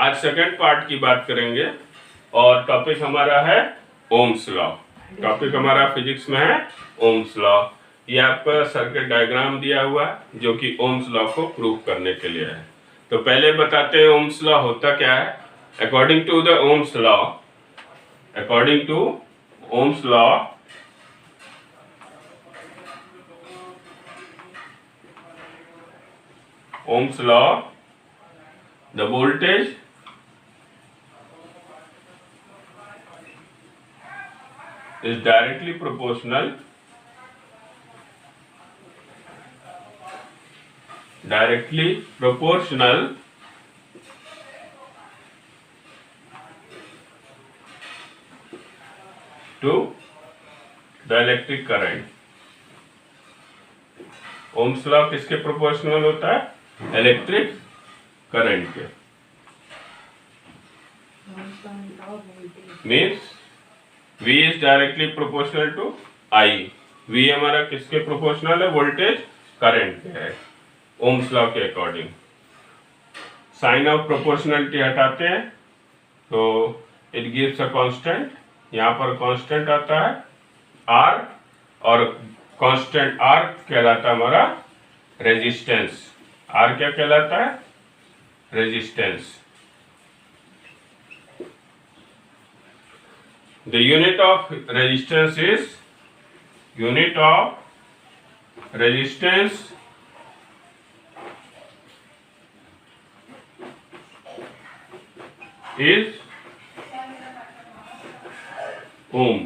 आज second part की बात करेंगे और टॉपिक हमारा है ओम्स लॉ। टॉपिक हमारा फिजिक्स में है ओम्स लॉ। ये आपका सर्किट डायग्राम दिया हुआ है जो कि ओम्स लॉ को प्रूव करने के लिए है। तो पहले बताते हैं ओम्स लॉ होता क्या है। According to the Ohm's law, according to Ohm's law, Ohm's law, the voltage is directly proportional to the electric current। Ohm's law किसके प्रोपोर्शनल होता है? इलेक्ट्रिक करंट के। Means V is directly proportional to I। V हमारा किसके प्रोपोर्शनल है? Voltage current के है ओम्स लॉ के अकॉर्डिंग। साइन ऑफ प्रोपोर्शनलिटी हटाते हैं तो इट गिव्स अ कांस्टेंट। यहाँ पर कांस्टेंट आता है R और कांस्टेंट R कहलाता है हमारा रेजिस्टेंस। R क्या कहलाता है? Resistance. The unit of resistance is ओम।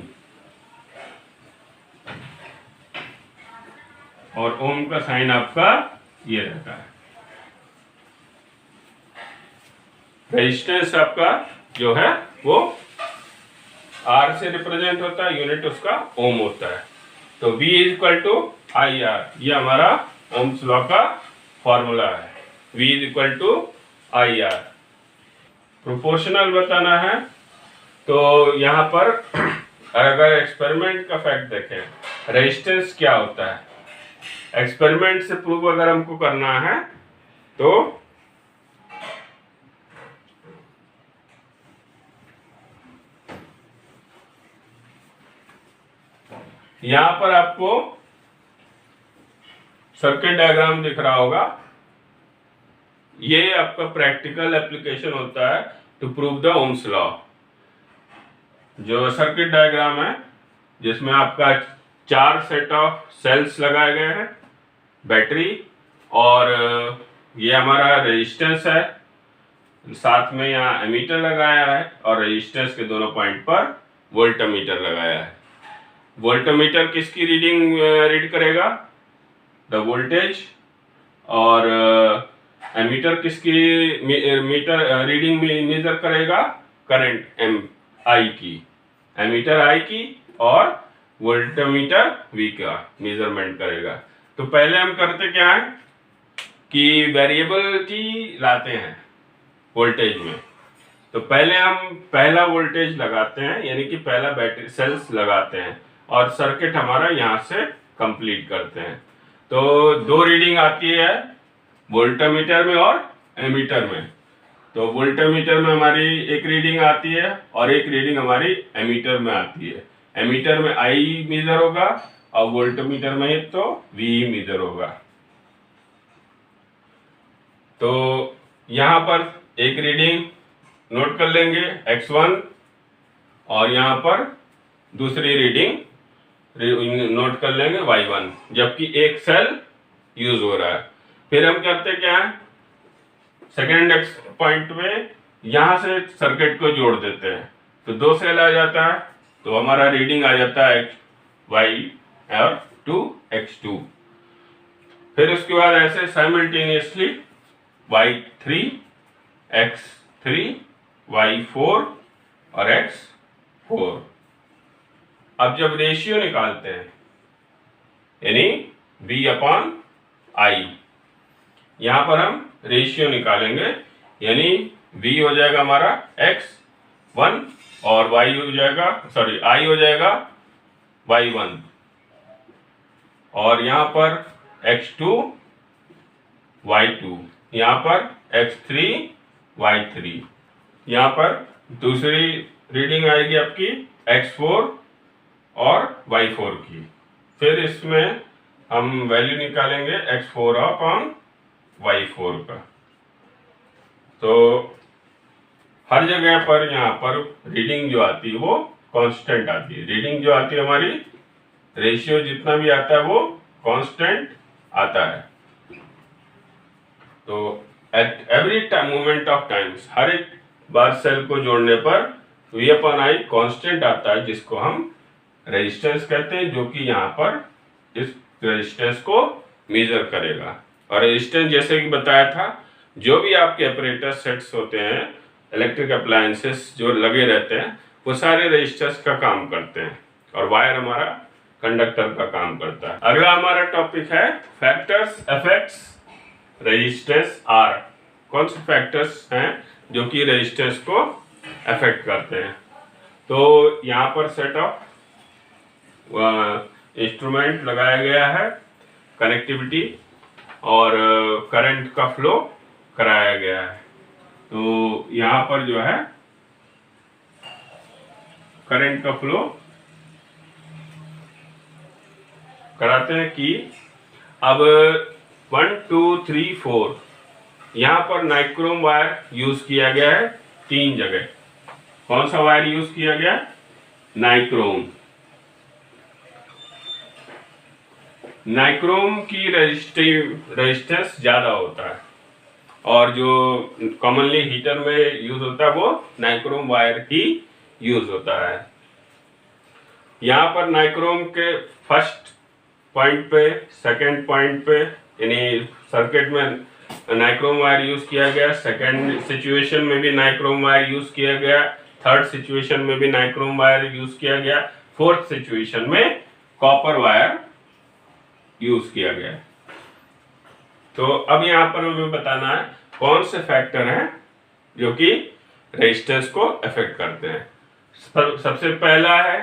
और ओम का साइन आपका ये रहता है। रेजिस्टेंस आपका जो है वो R से रिप्रेजेंट होता है, यूनिट उसका ओम होता है। तो V is equal to I R, ये हमारा ओम्स लॉ का फॉर्मूला है। V is equal to I R. Proportional बताना है तो यहाँ पर अगर एक्सपेरिमेंट का फैक्ट देखें, रेजिस्टेंस क्या होता है, एक्सपेरिमेंट से प्रूव अगर हमको करना है तो यहां पर आपको सर्किट डायग्राम दिख रहा होगा। ये आपका प्रैक्टिकल एप्लीकेशन होता है to prove the Ohm's law. जो सर्किट डायग्राम है जिसमें आपका 4 सेट ऑफ सेल्स लगाए गए हैं, बैटरी, और ये हमारा रेजिस्टेंस है, साथ में यहाँ एमीटर लगाया है और रेजिस्टेंस के दोनों पॉइंट पर वोल्टमीटर लगाया है। वोल्टमीटर किसकी रीडिंग रीड करेगा? The voltage. और एमीटर किसकी मीटर रीडिंग में मेजर करेगा? करंट एम आई की। एमीटर आई की और वोल्टमीटर वी का मेजरमेंट करेगा। तो पहले हम करते क्या है कि वेरिएबलिटी लाते हैं वोल्टेज में। तो पहले हम पहला वोल्टेज लगाते हैं, यानी कि पहला बैटरी सेल्स लगाते हैं और सर्किट हमारा यहाँ से कंप्लीट करते हैं। तो 2 रीडिंग आती है वोल्टमीटर में और एमीटर में। तो वोल्टमीटर में हमारी एक रीडिंग आती है और एक रीडिंग हमारी एमीटर में आती है। एमीटर में आई मेजर होगा और वोल्टमीटर में तो वी मेजर होगा। तो यहाँ पर एक रीडिंग नोट कर लेंगे x1 और यहाँ पर दूसरी रीडिंग नोट कर लेंगे y1, जबकि एक सेल यूज हो रहा है। फिर हम करते क्या है, सेकेंड पॉइंट में यहां से सर्किट को जोड़ देते हैं तो 2 सेल आ जाता है, तो हमारा रीडिंग आ जाता है y और 2x2। फिर उसके बाद ऐसे साइमल्टेनियसली y3, x3, y4 और x4। अब जब रेशियो निकालते हैं यानी V अपॉन I, यहां पर हम रेशियो निकालेंगे, यानी V हो जाएगा हमारा x1 और y हो जाएगा, सॉरी I हो जाएगा y1, और यहां पर x2 y2, यहां पर x3 y3। यहाँ पर दूसरी रीडिंग आएगी आपकी x4 और y4 की। फिर इसमें हम वैल्यू निकालेंगे x4 अपॉन y4 का। तो हर जगह पर यहाँ पर रीडिंग जो आती है वो कांस्टेंट आती है। रीडिंग जो आती है हमारी, रेशियो जितना भी आता है वो कांस्टेंट आता है। तो at every moment of times, हर एक बार सेल को जोड़ने पर V अपॉन I कांस्टेंट आता है, जिसको हम रेजिस्टेंस कहते हैं, जो कि यहाँ पर इस रेजिस्टेंस को मेजर करेगा। और रेजिस्टेंस जैसे कि बताया था, जो भी आपके ऑपरेटर सेट्स होते हैं, इलेक्ट्रिक अप्लायंसेस जो लगे रहते हैं, वो सारे रेजिस्टेंस का काम करते हैं और वायर हमारा कंडक्टर का काम करता है। अगला हमारा टॉपिक है फैक्टर्स अफेक्ट्स रेजिस्टेंस आर। कौन से फैक्टर्स हैं जो कि रेजिस्टेंस को अफेक्ट करते हैं? तो यहाँ पर सेट ऑफ इंस्ट्रूमेंट लगाया गया है, कनेक्टिविटी और करंट का फ्लो कराया गया है। तो यहाँ पर जो है करंट का फ्लो कराते हैं कि अब 1 2 3 4 यहाँ पर नाइक्रोम वायर यूज किया गया है 3 जगह। कौन सा वायर यूज किया गया? नाइक्रोम। नाइक्रोम की रेजिस्टेंस ज्यादा होता है और जो कॉमनली हीटर में यूज होता है वो नाइक्रोम वायर ही यूज होता है। यहाँ पर नाइक्रोम के फर्स्ट पॉइंट पे, सेकंड पॉइंट पे, यानी सर्किट में नाइक्रोम वायर यूज किया गया, सेकंड सिचुएशन में भी नाइक्रोम वायर यूज किया गया, थर्ड सिचुएशन में भी नाइक्रोम वायर यूज किया गया, फोर्थ सिचुएशन में कॉपर वायर यूज किया गया। तो अब यहाँ पर हमें बताना है कौन से फैक्टर हैं जो कि रेजिस्टेंस को अफेक्ट करते हैं। सबसे पहला है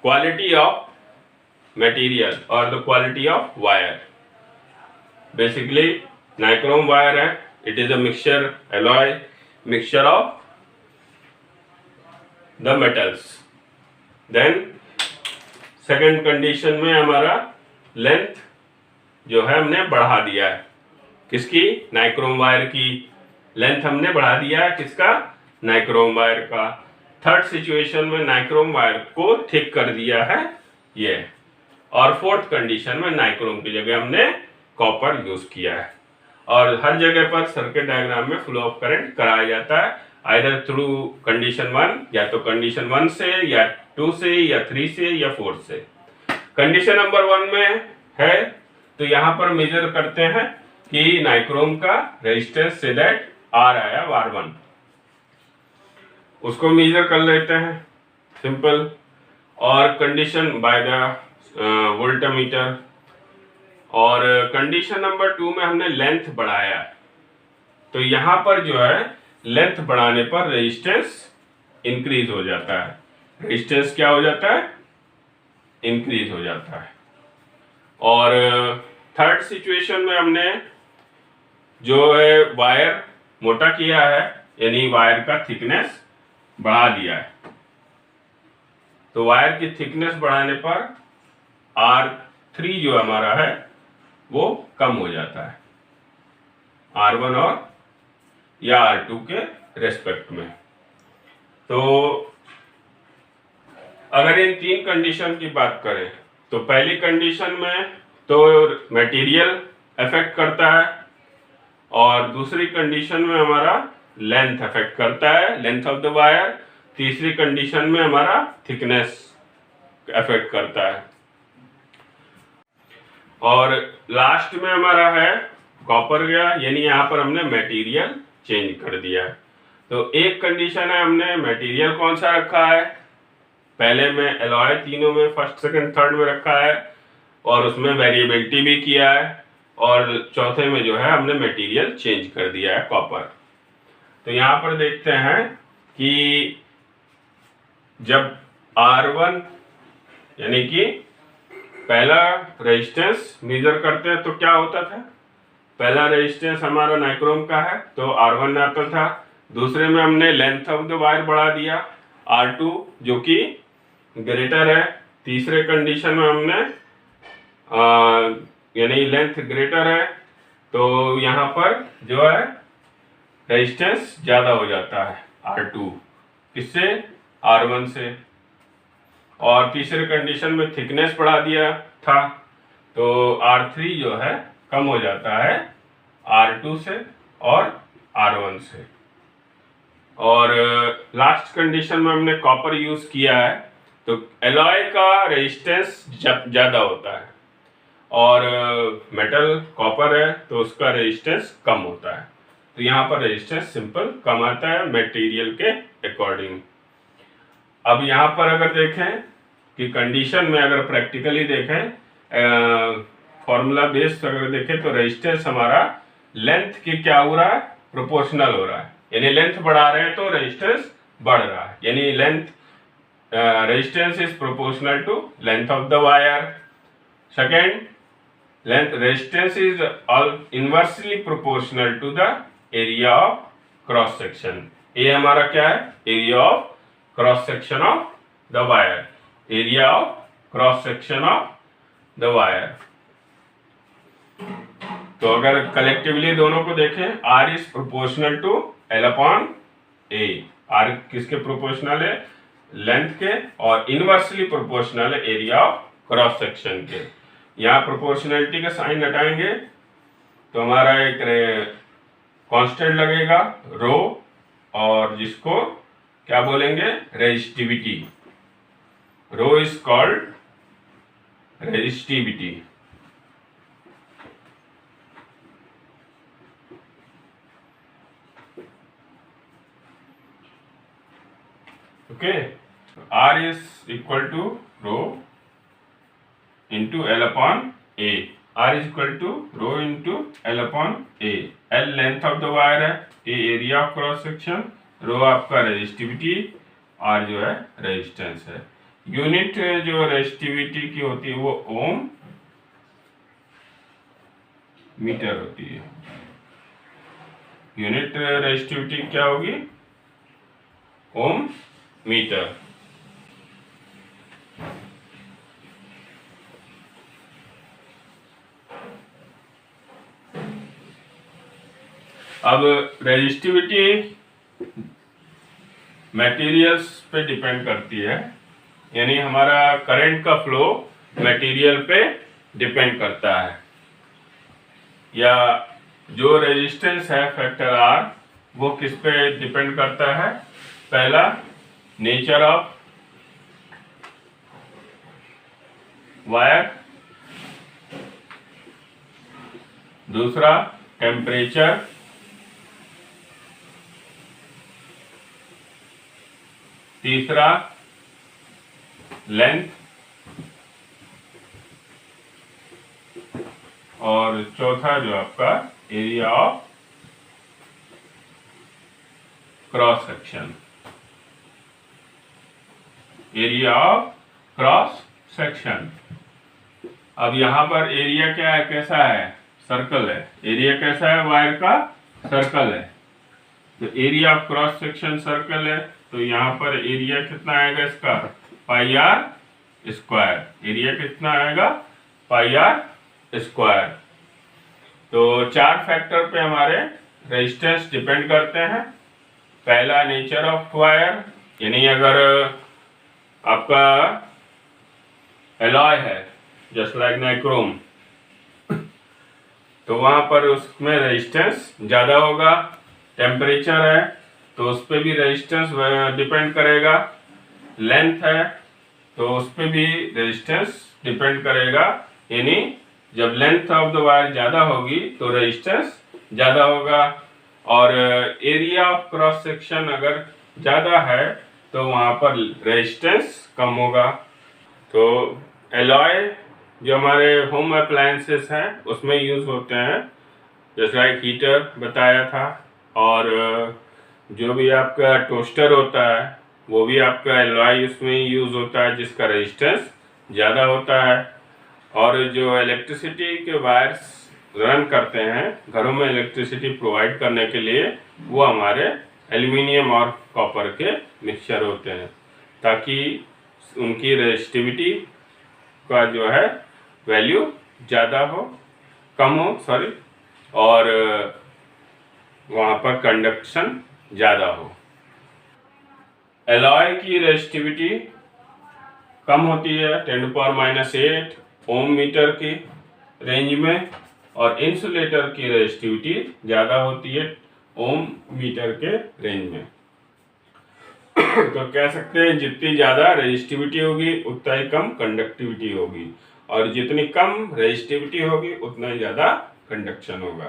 क्वालिटी ऑफ मटेरियल और the quality of wire. Basically nichrome wire है, it is a mixture alloy mixture of the metals. Then second condition में हमारा लेंथ जो है हमने बढ़ा दिया है। किसकी? नाइक्रोम वायर की लेंथ हमने बढ़ा दिया है। किसका? नाइक्रोम वायर का। थर्ड सिचुएशन में नाइक्रोम वायर को थिक कर दिया है ये। और फोर्थ कंडीशन में नाइक्रोम की जगह हमने कॉपर यूज किया है। और हर जगह पर सर्किट डायग्राम में फ्लो ऑफ करंट कराया जाता है, आइदर थ्रू कंडीशन 1, या तो कंडीशन 1 से, या 2 से, या 3 से, या 4 से। कंडीशन नंबर 1 में है तो यहाँ पर मेजर करते हैं कि नाइक्रोम का रेजिस्टेंस से दैट आर आया R1, उसको मेजर कर लेते हैं, सिंपल। और कंडीशन बाय द वोल्टमीटर। और कंडीशन नंबर 2 में हमने लेंथ बढ़ाया, तो यहाँ पर जो है लेंथ बढ़ाने पर रेजिस्टेंस इंक्रीज हो जाता है। रेजिस्टेंस क्या हो जाता है? इंक्रीज हो जाता है। और थर्ड सिचुएशन में हमने जो है वायर मोटा किया है, यानी वायर का थिकनेस बढ़ा दिया है। तो वायर की थिकनेस बढ़ाने पर R3 जो हमारा है वो कम हो जाता है R1 और या R2 के रेस्पेक्ट में। तो अगर इन 3 कंडीशन की बात करें तो पहली कंडीशन में तो मटेरियल अफेक्ट करता है, और दूसरी कंडीशन में हमारा लेंथ अफेक्ट करता है, लेंथ ऑफ द वायर। तीसरी कंडीशन में हमारा थिकनेस अफेक्ट करता है। और लास्ट में हमारा है कॉपर गया, यानी यहाँ पर हमने मटेरियल चेंज कर दिया है। तो एक कंडीशन है हमने मटेरियल कौन सा रखा है, पहले में एलॉय तीनों में फर्स्ट सेकंड थर्ड में रखा है और उसमें वेरिएबिलिटी भी किया है, और चौथे में जो है हमने मटेरियल चेंज कर दिया है कॉपर। तो यहाँ पर देखते हैं कि जब R1 यानी कि पहला रेजिस्टेंस मेजर करते हैं तो क्या होता था, पहला रेजिस्टेंस हमारा नाइक्रोम का है तो R1 आता था, दूसरे में हमने लेंथ ऑफ द वायर बढ़ा दिया R2 जो कि ग्रेटर है। तीसरे कंडीशन में हमने यानी लेंथ ग्रेटर है तो यहाँ पर जो है रेजिस्टेंस ज़्यादा हो जाता है R2 किससे, R1 से। और तीसरे कंडीशन में थिकनेस बढ़ा दिया था तो R3 जो है कम हो जाता है R2 से और R1 से। और लास्ट कंडीशन में हमने कॉपर यूज किया है तो एलॉय का रेजिस्टेंस ज़्यादा होता है और मेटल कॉपर है तो उसका रेजिस्टेंस कम होता है। तो यहाँ पर रेजिस्टेंस सिंपल कम आता है मटेरियल के अकॉर्डिंग। अब यहाँ पर अगर देखें कि कंडीशन में अगर प्रैक्टिकली देखें फॉर्मूला बेस्ड अगर देखें तो रेजिस्टेंस हमारा लेंथ के क्या हो रहा है, प्रोपोर्शनल हो रहा है। यानी लेंथ बढ़ा रहे हैं तो रेजिस्टेंस बढ़ रहा है, यानी length resistance is proportional to length of the wire. Second, length resistance is inversely proportional to the area of cross section. ये हमारा क्या है, area of cross section of the wire, area of cross section of the wire. तो अगर collectively दोनों को देखें, R is proportional to L upon A। R किसके प्रोपोर्शनल है, लेंथ के, और इनवर्सली प्रोपोर्शनल है एरिया ऑफ क्रॉस सेक्शन के। यहाँ प्रोपोर्शनलिटी का साइन हटाएंगे तो हमारा एक कांस्टेंट लगेगा रो, और जिसको क्या बोलेंगे, resistivity. Rho is called resistivity. Okay, R is equal to rho into L upon A। R is equal to rho into L upon A। L length of the wire है, A area of cross section, rho आपका resistivity, R जो है resistance है। Unit जो resistivity की होती है वो ओम मीटर होती है। यूनिट रेजिस्टिविटी क्या होगी, ओम मीटर। अब रेजिस्टिविटी मटेरियल्स पे डिपेंड करती है, यानी हमारा करंट का फ्लो मटेरियल पे डिपेंड करता है, या जो रेजिस्टेंस है फैक्टर R वो किस पे डिपेंड करता है। पहला, नेचर ऑफ वायर, दूसरा टेम्परेचर, तीसरा लेंथ, और चौथा जो आपका area of cross section, area of cross section. अब यहां पर एरिया क्या है, कैसा है, सर्कल है। एरिया कैसा है, वायर का सर्कल है। तो area of cross section circle है, तो यहाँ पर एरिया कितना आएगा इसका, पाई आर स्क्वायर। एरिया कितना आएगा, पाई आर स्क्वायर। तो चार फैक्टर पे हमारे रेजिस्टेंस डिपेंड करते हैं। पहला, नेचर ऑफ वायर, यानी अगर आपका एलॉय है जस्ट लाइक नाइक्रोम तो वहां पर उसमें रेजिस्टेंस ज़्यादा होगा। टेम्परेचर है तो उस पर भी रेजिस्टेंस डिपेंड करेगा। लेंथ है तो उस पर भी रेजिस्टेंस डिपेंड करेगा, यानी जब लेंथ ऑफ द वायर ज़्यादा होगी तो रेजिस्टेंस ज़्यादा होगा। और एरिया ऑफ क्रॉस सेक्शन अगर ज़्यादा है तो वहाँ पर रेजिस्टेंस कम होगा। तो एलॉय जो हमारे होम अप्लायंसेस हैं उसमें यूज़ होते हैं, जैसे लाइक हीटर बताया था, और जो भी आपका टोस्टर होता है वो भी आपका एलॉय उसमें यूज़ होता है जिसका रेजिस्टेंस ज़्यादा होता है। और जो इलेक्ट्रिसिटी के वायर्स रन करते हैं घरों में इलेक्ट्रिसिटी प्रोवाइड करने के लिए, वो हमारे एल्युमिनियम और कॉपर के मिक्सचर होते हैं, ताकि उनकी रेजिस्टिविटी का जो है वैल्यू ज़्यादा हो, कम हो सॉरी, और वहाँ पर कंडक्शन ज़्यादा हो। एलॉय की रेजिस्टिविटी कम होती है 10⁻⁸ ओम मीटर की रेंज में, और इंसुलेटर की रेजिस्टिविटी ज़्यादा होती है ओम मीटर के रेंज में। तो कह सकते हैं जितनी ज़्यादा रेजिस्टिविटी होगी उतना ही कम कंडक्टिविटी होगी, और जितनी कम रेजिस्टिविटी होगी उतना ही ज़्यादा कंडक्शन होगा।